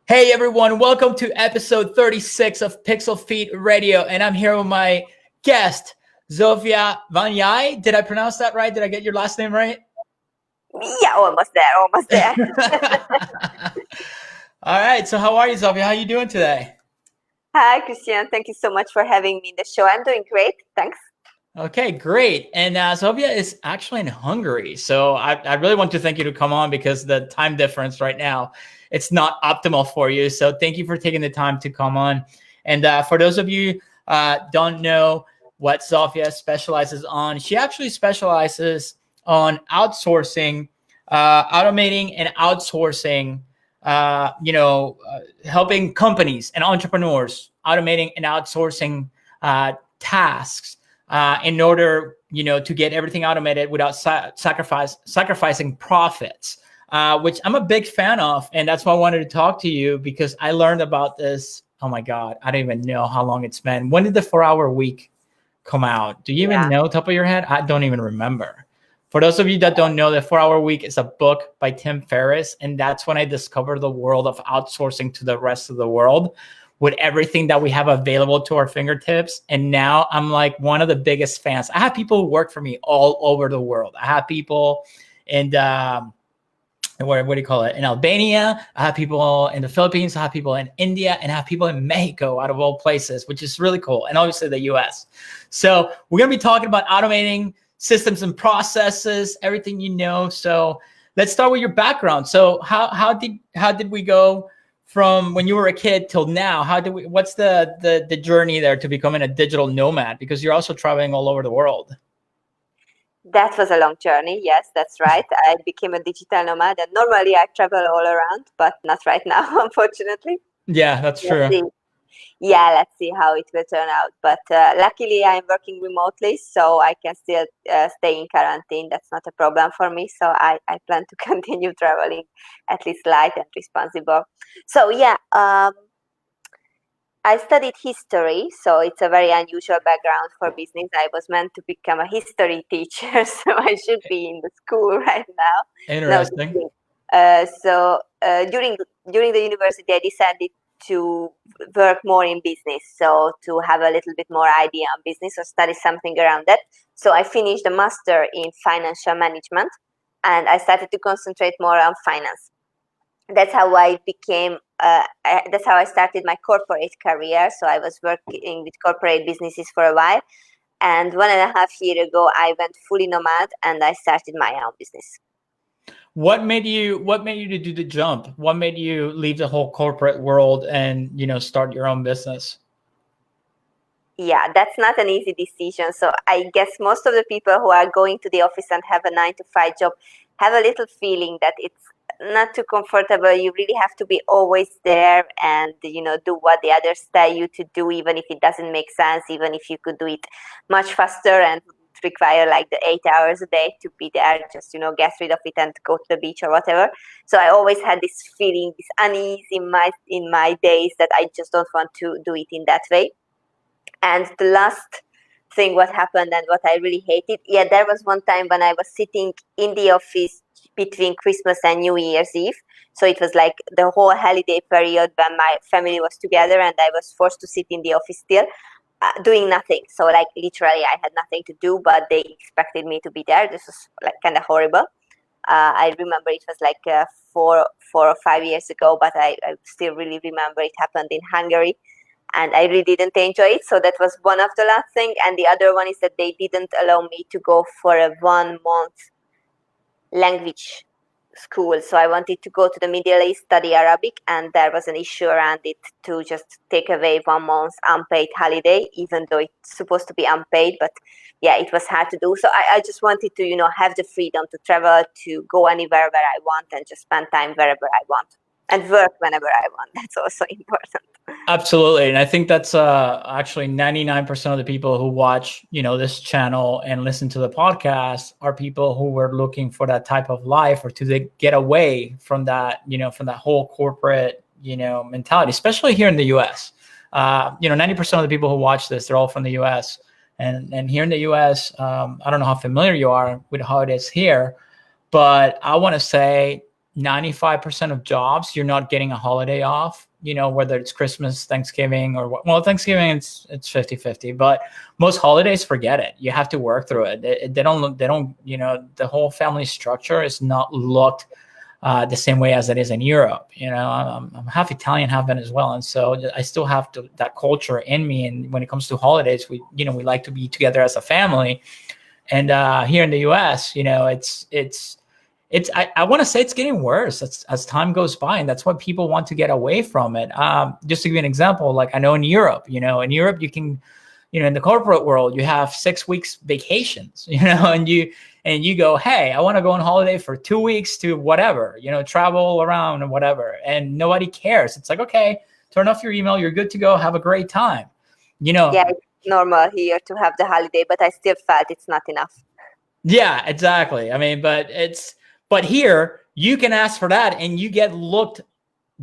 Hey everyone, welcome to episode 36 of Pixel Feed Radio, and I'm here with my guest, Zofia Vanyai. Did I pronounce that right? Did I get your last name right? Yeah, almost there. All right, so how are you, Zofia? How are you doing today? Hi, Christian. Thank you so much for having me in the show. I'm doing great. Thanks. Okay, great. And Zofia is actually in Hungary, so I really want to thank you to come on because the time difference right now, it's not optimal for you. So thank you for taking the time to come on. And for those of you don't know what Zofia specializes on, she actually specializes on outsourcing, automating and outsourcing, helping companies and entrepreneurs automating and outsourcing tasks in order, to get everything automated without sacrificing profits, which I'm a big fan of. And that's why I wanted to talk to you, because I learned about this. Oh my God, I don't even know how long it's been. When did the 4-Hour Week come out? Do you even know top of your head? I don't even remember. For those of you that don't know, the 4-Hour Week is a book by Tim Ferriss. And that's when I discovered the world of outsourcing to the rest of the world, with everything that we have available to our fingertips. And now I'm like one of the biggest fans. I have people who work for me all over the world. I have people in what do you call it? In Albania. I have people in the Philippines. I have people in India, and I have people in Mexico, out of all places, which is really cool. And obviously the US. So we're going to be talking about automating systems and processes, everything you know. So let's start with your background. So how did we go from when you were a kid till now? What's the journey there to becoming a digital nomad? Because you're also traveling all over the world. That was a long journey. Yes, that's right. I became a digital nomad, and normally I travel all around, but not right now, unfortunately. Yeah, that's true. Let's see how it will turn out. But luckily, I'm working remotely, so I can still stay in quarantine. That's not a problem for me. So I plan to continue traveling, at least light and responsible. So I studied history, so it's a very unusual background for business. I was meant to become a history teacher, so I should be in the school right now. Interesting. During the university, I decided to work more in business, so to have a little bit more idea on business or study something around that. So I finished a master in financial management, and I started to concentrate more on finance. That's how I became. That's how I started my corporate career. So I was working with corporate businesses for a while, and 1.5 years ago, I went fully nomad and I started my own business. What made you to do the jump? What made you leave the whole corporate world and start your own business? Yeah, that's not an easy decision. So I guess most of the people who are going to the office and have a 9-to-5 job have a little feeling that it's not too comfortable. You really have to be always there and do what the others tell you to do, even if it doesn't make sense, even if you could do it much faster and require like the 8 hours a day to be there. Just get rid of it and go to the beach or whatever. So I always had this feeling, this unease in my days, that I just don't want to do it in that way. And the last thing what happened and what I really hated, there was one time when I was sitting in the office between Christmas and New Year's Eve. So it was like the whole holiday period when my family was together, and I was forced to sit in the office still, doing nothing. So like literally I had nothing to do, but they expected me to be there. This was like kind of horrible. I remember it was like 4 or 5 years ago, but I still really remember it happened in Hungary. And I really didn't enjoy it. So that was one of the last thing. And the other one is that they didn't allow me to go for a 1-month language school. So I wanted to go to the Middle East, study Arabic, and there was an issue around it to just take away 1 month unpaid holiday, even though it's supposed to be unpaid. But it was hard to do. So I just wanted to, have the freedom to travel, to go anywhere where I want, and just spend time wherever I want and work whenever I want. That's also important. Absolutely. And I think that's actually 99% of the people who watch, this channel and listen to the podcast are people who were looking for that type of life, or to get away from that, from that whole corporate, mentality, especially here in the US. 90% of the people who watch this, they're all from the US. And here in the US, I don't know how familiar you are with how it is here, but I want to say 95% of jobs, you're not getting a holiday off, whether it's Christmas, Thanksgiving, or what. Well, Thanksgiving, it's 50-50, but most holidays, forget it. You have to work through it. They don't, the whole family structure is not looked the same way as it is in Europe. I'm half Italian, half Venezuelan. So I still have that culture in me. And when it comes to holidays, we like to be together as a family. And here in the US, I want to say it's getting worse as time goes by, and that's why people want to get away from it. Just to give you an example, like I know in Europe, you can, in the corporate world, you have 6 weeks vacations, and you go, hey, I want to go on holiday for 2 weeks to whatever, travel around and whatever, and nobody cares. It's like, okay, turn off your email, you're good to go, have a great time. Yeah, it's normal here to have the holiday, but I still felt it's not enough. Yeah, exactly. I mean, but here you can ask for that and you get looked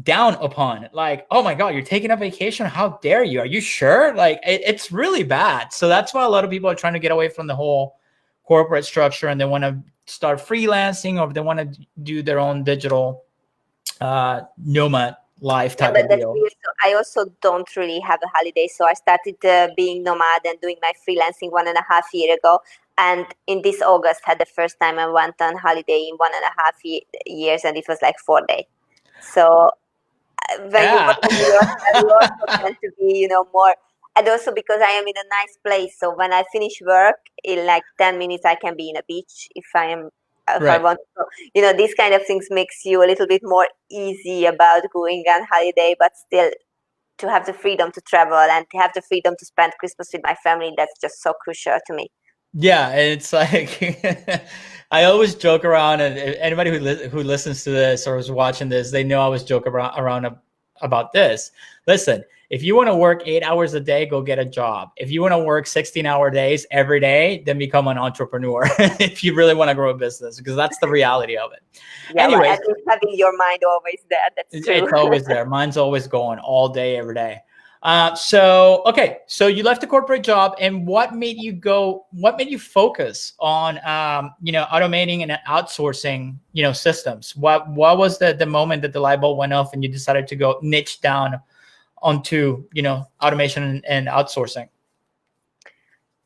down upon. Like, oh my God, you're taking a vacation? How dare you? Are you sure? Like, it's really bad. So that's why a lot of people are trying to get away from the whole corporate structure, and they want to start freelancing, or they want to do their own digital nomad life type of deal. So I also don't really have a holiday. So I started being nomad and doing my freelancing 1.5 years ago. And in this August had the first time I went on holiday in 1.5 years, and it was like 4 days. So when you work in New York, you also tend to be, more. And also because I am in a nice place. So when I finish work, in like 10 minutes, I can be in a beach if I want to. These kind of things makes you a little bit more easy about going on holiday, but still to have the freedom to travel and to have the freedom to spend Christmas with my family, that's just so crucial to me. Yeah, it's like I always joke around, and anybody who listens to this or is watching this, they know I always joke around about this. Listen, if you want to work 8 hours a day, go get a job. If you want to work 16-hour days every day, then become an entrepreneur if you really want to grow a business, because that's the reality of it. Yeah, anyway, at least having your mind always there. That's true. It's always there. Mine's always going all day, every day. So you left the corporate job, and what made you focus on, automating and outsourcing, systems? What was the moment that the light bulb went off and you decided to go niche down onto, automation and outsourcing?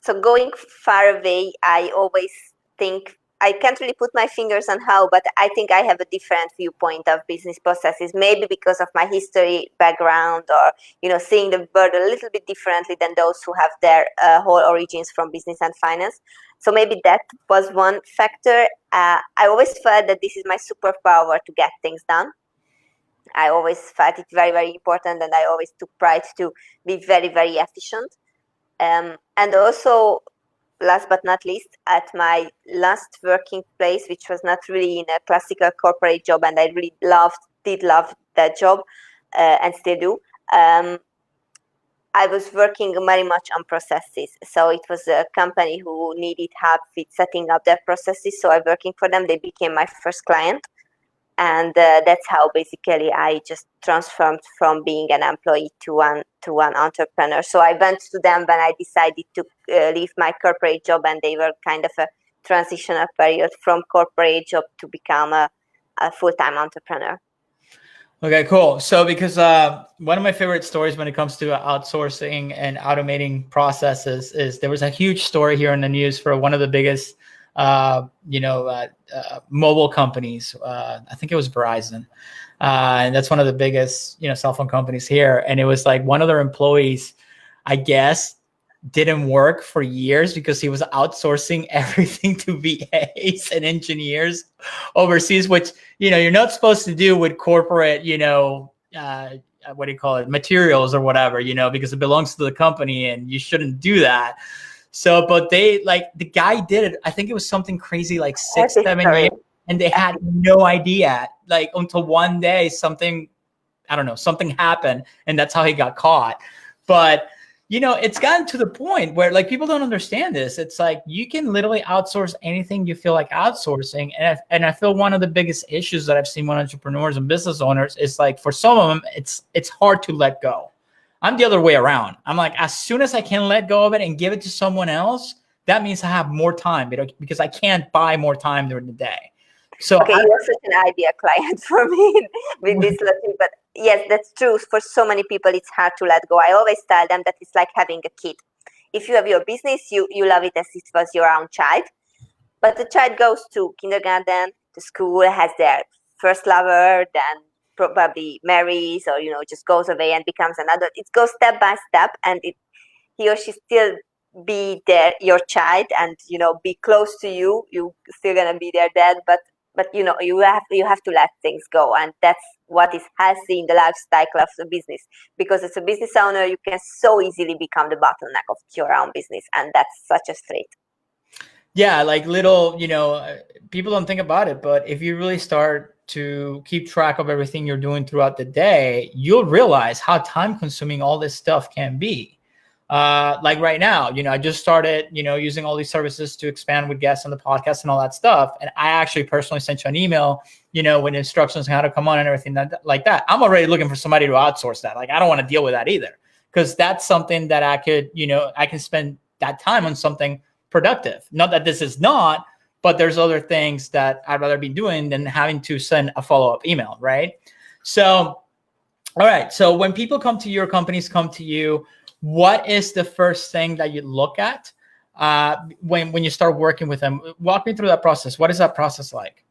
So going far away, I always think, I can't really put my fingers on how, but I think I have a different viewpoint of business processes, maybe because of my history background, or, seeing the world a little bit differently than those who have their whole origins from business and finance. So maybe that was one factor. I always felt that this is my superpower to get things done. I always felt it very, very important, and I always took pride to be very, very efficient. And also, last but not least, at my last working place, which was not really in a classical corporate job, and I really did love that job, and still do. I was working very much on processes. So it was a company who needed help with setting up their processes. So I'm working for them. They became my first client. And that's how basically I just transformed from being an employee to an entrepreneur. So I went to them when I decided to leave my corporate job, and they were kind of a transitional period from corporate job to become a full-time entrepreneur. Okay, cool. So because one of my favorite stories when it comes to outsourcing and automating processes is there was a huge story here in the news for one of the biggest mobile companies. I think it was Verizon. And that's one of the biggest, cell phone companies here. And it was like one of their employees, I guess, didn't work for years because he was outsourcing everything to VAs and engineers overseas, which, you're not supposed to do with corporate, what do you call it, materials or whatever, because it belongs to the company and you shouldn't do that. So, but the guy did it. I think it was something crazy like 6-7 years, and they had no idea, like until one day something happened, and that's how he got caught. But, it's gotten to the point where like people don't understand this. It's like you can literally outsource anything you feel like outsourcing. And I feel one of the biggest issues that I've seen with entrepreneurs and business owners is like for some of them, it's hard to let go. I'm the other way around. I'm like, as soon as I can let go of it and give it to someone else, that means I have more time because I can't buy more time during the day. So okay, you're such an ideal client for me with this logic. But yes, that's true. For so many people, it's hard to let go. I always tell them that it's like having a kid. If you have your business, you love it as if it was your own child. But the child goes to kindergarten, to school, has their first lover, then probably marries, or just goes away and becomes an adult. It goes step by step, and he or she still be there, your child, and be close to you. You still gonna be their dad, but you have to let things go, and that's what is healthy in the life cycle of the business. Because as a business owner, you can so easily become the bottleneck of your own business, and that's such a threat. Yeah, like little, people don't think about it, but if you really start to keep track of everything you're doing throughout the day, you'll realize how time consuming all this stuff can be. Like right now, I just started, using all these services to expand with guests on the podcast and all that stuff. And I actually personally sent you an email, with instructions on how to come on and everything like that. I'm already looking for somebody to outsource that. Like, I don't want to deal with that either, because that's something that I could, I can spend that time on something productive. Not that this is not, but there's other things that I'd rather be doing than having to send a follow-up email, right? So, all right. So when people come to your companies, come to you, what is the first thing that you look at when you start working with them? Walk me through that process. What is that process like?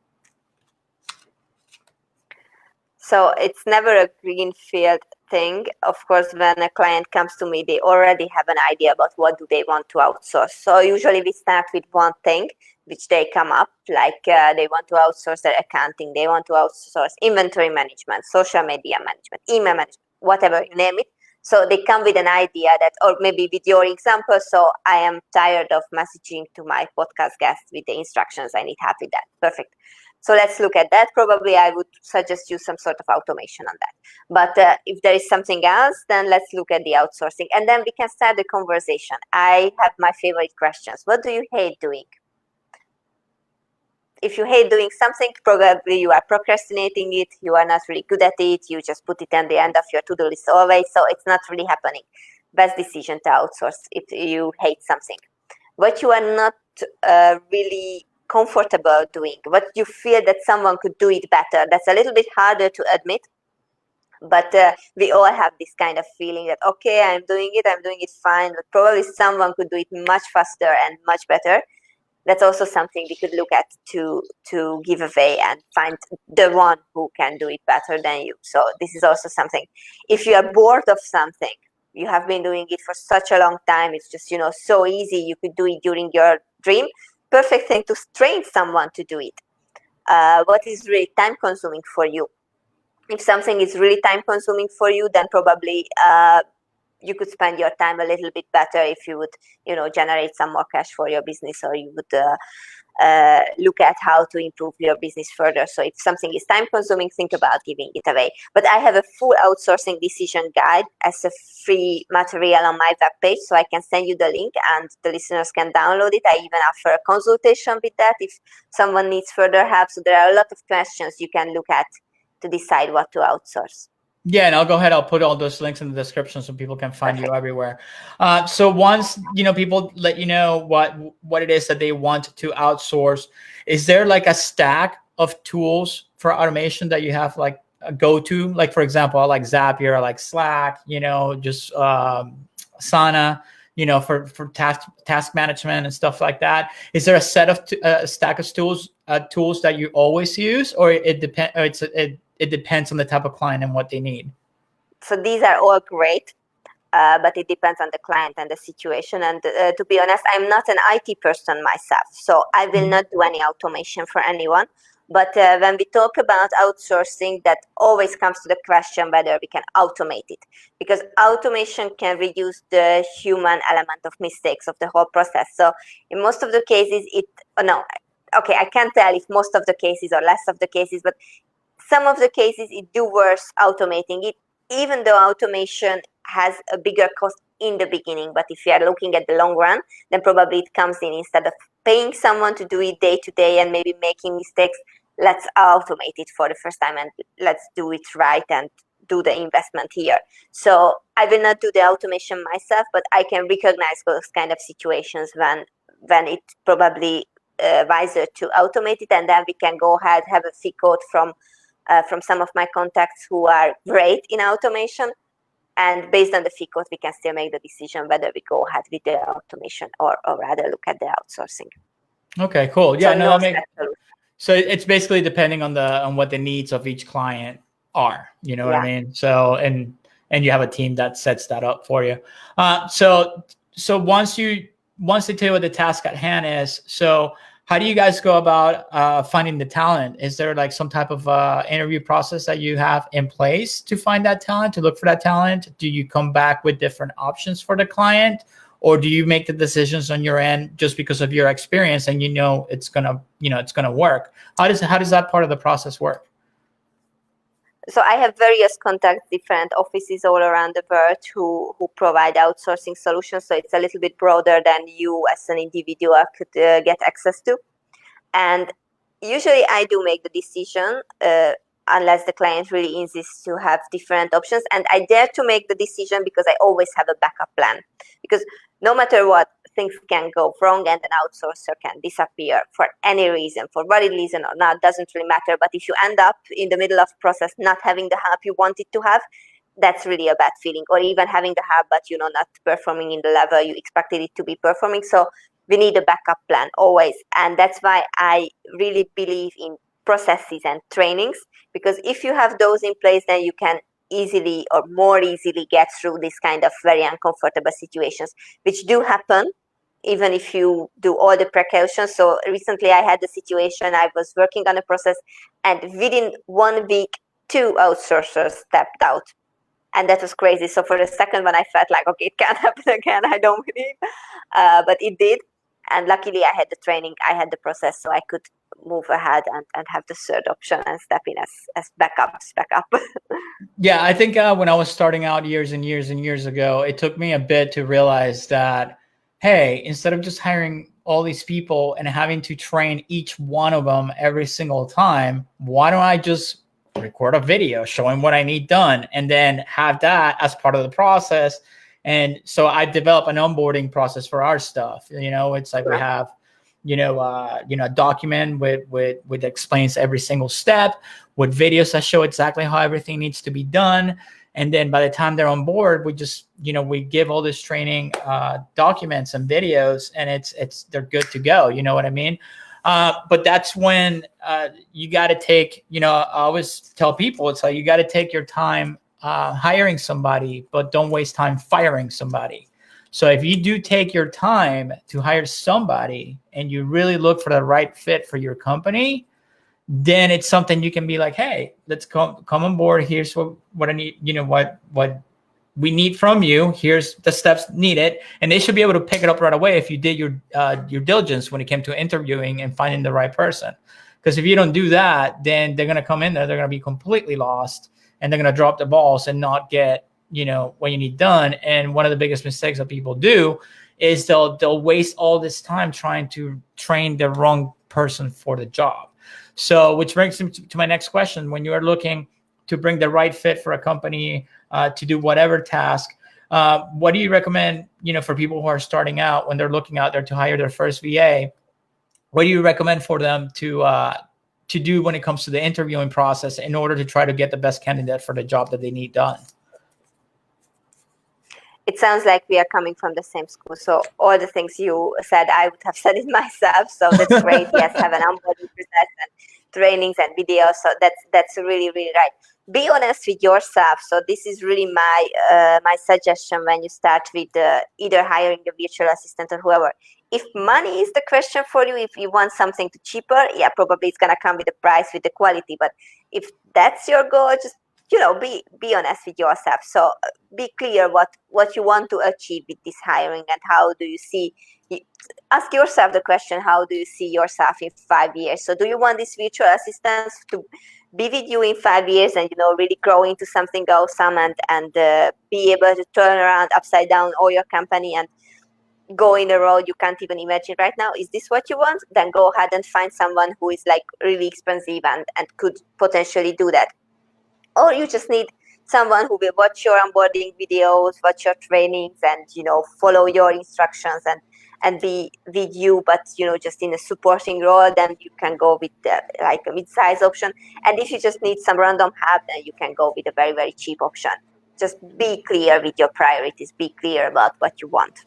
So it's never a greenfield thing. Of course, when a client comes to me, they already have an idea about what do they want to outsource. So usually we start with one thing which they come up, like they want to outsource their accounting, they want to outsource inventory management, social media management, email management, whatever, you name it. So they come with an idea that, or maybe with your example, so I am tired of messaging to my podcast guests with the instructions. I need help with that. Perfect. So let's look at that. Probably I would suggest you some sort of automation on that. But if there is something else, then let's look at the outsourcing. And then we can start the conversation. I have my favorite questions. What do you hate doing? If you hate doing something, probably you are procrastinating it. You are not really good at it. You just put it at the end of your to-do list always. So it's not really happening. Best decision to outsource if you hate something. What you are not really comfortable doing, what you feel that someone could do it better. That's a little bit harder to admit, but we all have this kind of feeling that, okay, I'm doing it fine, but probably someone could do it much faster and much better. That's also something we could look at to give away and find the one who can do it better than you. So this is also something. If you are bored of something, you have been doing it for such a long time, it's just so easy, you could do it during your dream. Perfect thing to train someone to do it. What is really time consuming for you? If something is really time consuming for you, then probably you could spend your time a little bit better if you would generate some more cash for your business, or you would look at how to improve your business further. So if something is time consuming, think about giving it away. But I have a full outsourcing decision guide as a free material on my webpage, so I can send you the link and the listeners can download it. I even offer a consultation with that if someone needs further help. So there are a lot of questions you can look at to decide what to outsource. Yeah, and I'll go ahead. I'll put all those links in the description so people can find you everywhere. So once people let you know what it is that they want to outsource, is there like a stack of tools for automation that you have like a go-to? Like, for example, I like Zapier, I like Slack, just Asana, for task management and stuff like that. Is there a set of a stack of tools that you always use, or it depends? It depends on the type of client and what they need. So these are all great, but it depends on the client and the situation. And to be honest, I'm not an IT person myself, so I will not do any automation for anyone. But when we talk about outsourcing, that always comes to the question whether we can automate it, because automation can reduce the human element of mistakes of the whole process. So in most of the cases, I can't tell if most of the cases or less of the cases, but some of the cases it do worse automating it, even though automation has a bigger cost in the beginning. But if you are looking at the long run, then probably it comes in, instead of paying someone to do it day to day and maybe making mistakes, let's automate it for the first time and let's do it right and do the investment here. So I will not do the automation myself, but I can recognize those kind of situations when it probably advisor to automate it, and then we can go ahead, have a fee quote from some of my contacts who are great in automation. And based on the fee quote, we can still make the decision whether we go ahead with the automation or rather look at the outsourcing. Okay, cool. Yeah, So no, no that makes set solution. so it's basically depending on what the needs of each client are. You know what I Yeah. mean? So and you have a team that sets that up for you. So once they tell you what the task at hand is, so how do you guys go about finding the talent? Is there like some type of interview process that you have in place to find that talent, to look for that talent? Do you come back with different options for the client, or do you make the decisions on your end just because of your experience and it's gonna work? How does that part of the process work? So I have various contacts, different offices all around the world who provide outsourcing solutions. So it's a little bit broader than you as an individual could get access to. And usually I do make the decision unless the client really insists to have different options. And I dare to make the decision because I always have a backup plan. Because no matter what, things can go wrong and an outsourcer can disappear for any reason, for valid reason or not, doesn't really matter. But if you end up in the middle of process not having the help you wanted to have, that's really a bad feeling. Or even having the help but not performing in the level you expected it to be performing. So we need a backup plan always. And that's why I really believe in processes and trainings, because if you have those in place, then you can easily or more easily get through this kind of very uncomfortable situations, which do happen even if you do all the precautions. So recently I had the situation, I was working on a process and within 1 week, 2 outsourcers stepped out. And that was crazy. So for the second one, I felt like, okay, it can't happen again. I don't believe, but it did. And luckily I had the training, I had the process, so I could move ahead and have the third option and step in as backup. Yeah, I think when I was starting out years and years and years ago, it took me a bit to realize that, hey, instead of just hiring all these people and having to train each one of them every single time, why don't I just record a video showing what I need done and then have that as part of the process? And so I developed an onboarding process for our stuff. It's like we have, a document with explains every single step, with videos that show exactly how everything needs to be done. And then by the time they're on board, we just, we give all this training documents and videos, and they're good to go. You know what I mean? But that's when you got to take, I always tell people, it's like you got to take your time hiring somebody, but don't waste time firing somebody. So if you do take your time to hire somebody and you really look for the right fit for your company, then it's something you can be like, hey, let's come on board. Here's what I need, what we need from you. Here's the steps needed. And they should be able to pick it up right away if you did your diligence when it came to interviewing and finding the right person. Because if you don't do that, then they're going to come in there, they're going to be completely lost, and they're going to drop the balls and not get, what you need done. And one of the biggest mistakes that people do is they'll waste all this time trying to train the wrong person for the job. So, which brings me to my next question. When you are looking to bring the right fit for a company to do whatever task, what do you recommend, for people who are starting out when they're looking out there to hire their first VA? What do you recommend for them to do when it comes to the interviewing process in order to try to get the best candidate for the job that they need done? It sounds like we are coming from the same school. So all the things you said, I would have said it myself. So that's great. Yes, have an onboarding process and trainings and videos. So that's really, really right. Be honest with yourself. So this is really my suggestion when you start with either hiring a virtual assistant or whoever. If money is the question for you, if you want something cheaper, yeah, probably it's gonna come with the price, with the quality. But if that's your goal, just be honest with yourself. So be clear what you want to achieve with this hiring, and how do you see. Ask yourself the question: how do you see yourself in 5 years? So do you want this virtual assistant to be with you in 5 years and really grow into something awesome and be able to turn around upside down all your company and go in a road you can't even imagine right now? Is this what you want? Then go ahead and find someone who is like really expensive and could potentially do that. Or you just need someone who will watch your onboarding videos, watch your trainings, and follow your instructions and be with you, but just in a supporting role, then you can go with like a mid-size option. And if you just need some random help, then you can go with a very, very cheap option. Just be clear with your priorities, be clear about what you want.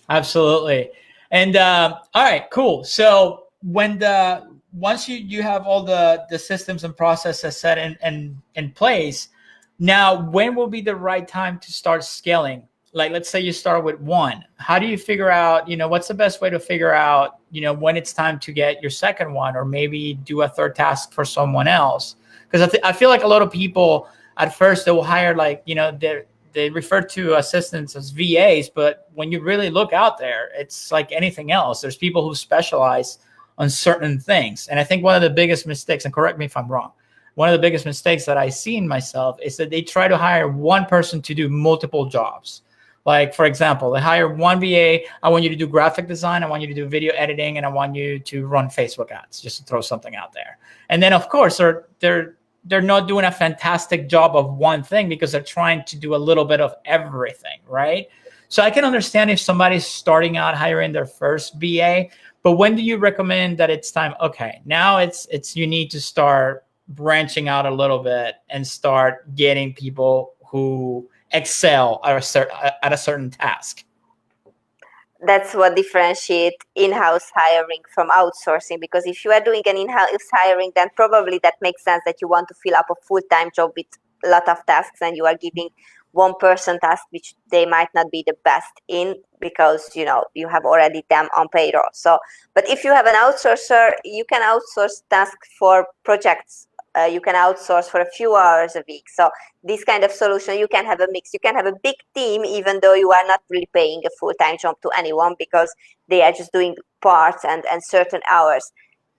Absolutely. And all right, cool. So once you have all the systems and processes set in place, now when will be the right time to start scaling? Like, let's say you start with one. How do you figure out, what's the best way to figure out, when it's time to get your second one, or maybe do a third task for someone else? Because I feel like a lot of people at first they will hire, like, they refer to assistants as VAs, but when you really look out there, it's like anything else. There's people who specialize on certain things. And I think one of the biggest mistakes, and correct me if I'm wrong, one of the biggest mistakes that I see in myself is that they try to hire one person to do multiple jobs. Like, for example, they hire one VA. I want you to do graphic design. I want you to do video editing, and I want you to run Facebook ads, just to throw something out there. And then, of course, they're not doing a fantastic job of one thing because they're trying to do a little bit of everything, right? So I can understand if somebody's starting out hiring their first VA, but when do you recommend that it's time? Okay, now it's you need to start branching out a little bit and start getting people who excel at a certain task. That's what differentiates in-house hiring from outsourcing, because if you are doing an in-house hiring, then probably that makes sense that you want to fill up a full-time job with a lot of tasks, and you are giving one person task which they might not be the best in, because you have already them on payroll. So, but if you have an outsourcer, you can outsource tasks for projects. You can outsource for a few hours a week. So this kind of solution, you can have a mix. You can have a big team, even though you are not really paying a full-time job to anyone, because they are just doing parts and certain hours.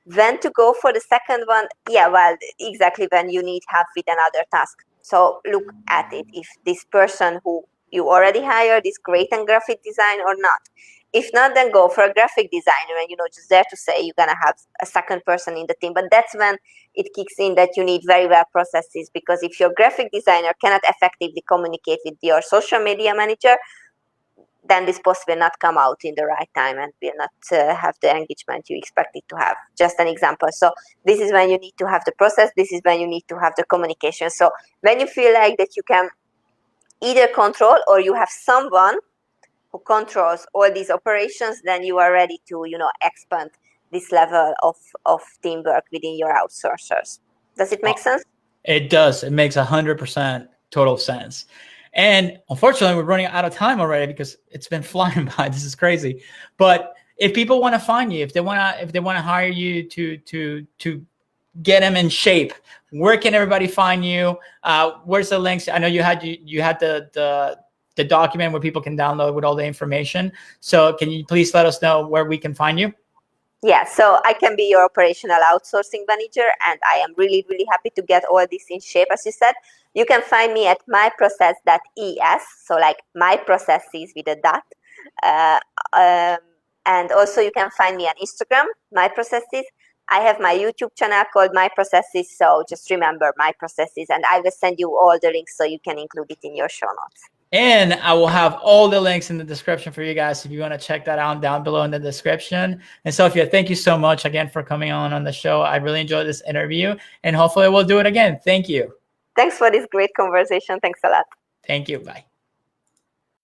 When to go for the second one? Yeah, well, exactly when you need help with another task. So look at it. If this person who you already hired is great in graphic design or not. If not, then go for a graphic designer, and just there to say you're gonna have a second person in the team. But that's when it kicks in that you need very well processes, because if your graphic designer cannot effectively communicate with your social media manager, then this post will not come out in the right time and will not have the engagement you expect it to have. Just an example. So this is when you need to have the process. This is when you need to have the communication. So when you feel like that you can either control, or you have someone who controls all these operations, then you are ready to expand this level of teamwork within your outsourcers. Does it make sense? It does. It makes 100% total sense. And unfortunately, we're running out of time already because it's been flying by. This is crazy. But if people want to find you, if they want to hire you to get them in shape, where can everybody find you? Where's the links? I know you had the document where people can download with all the information. So can you please let us know where we can find you? Yeah, so I can be your operational outsourcing manager, and I am really, really happy to get all this in shape. As you said, you can find me at myprocess.es, so like my processes with a dot. And also you can find me on Instagram, my processes. I have my YouTube channel called My Processes, so just remember My Processes, and I will send you all the links so you can include it in your show notes. And I will have all the links in the description for you guys if you want to check that out down below in the description. And Sophia, thank you so much again for coming on the show. I really enjoyed this interview, and hopefully we'll do it again. Thank you. Thanks for this great conversation. Thanks a lot. Thank you. Bye.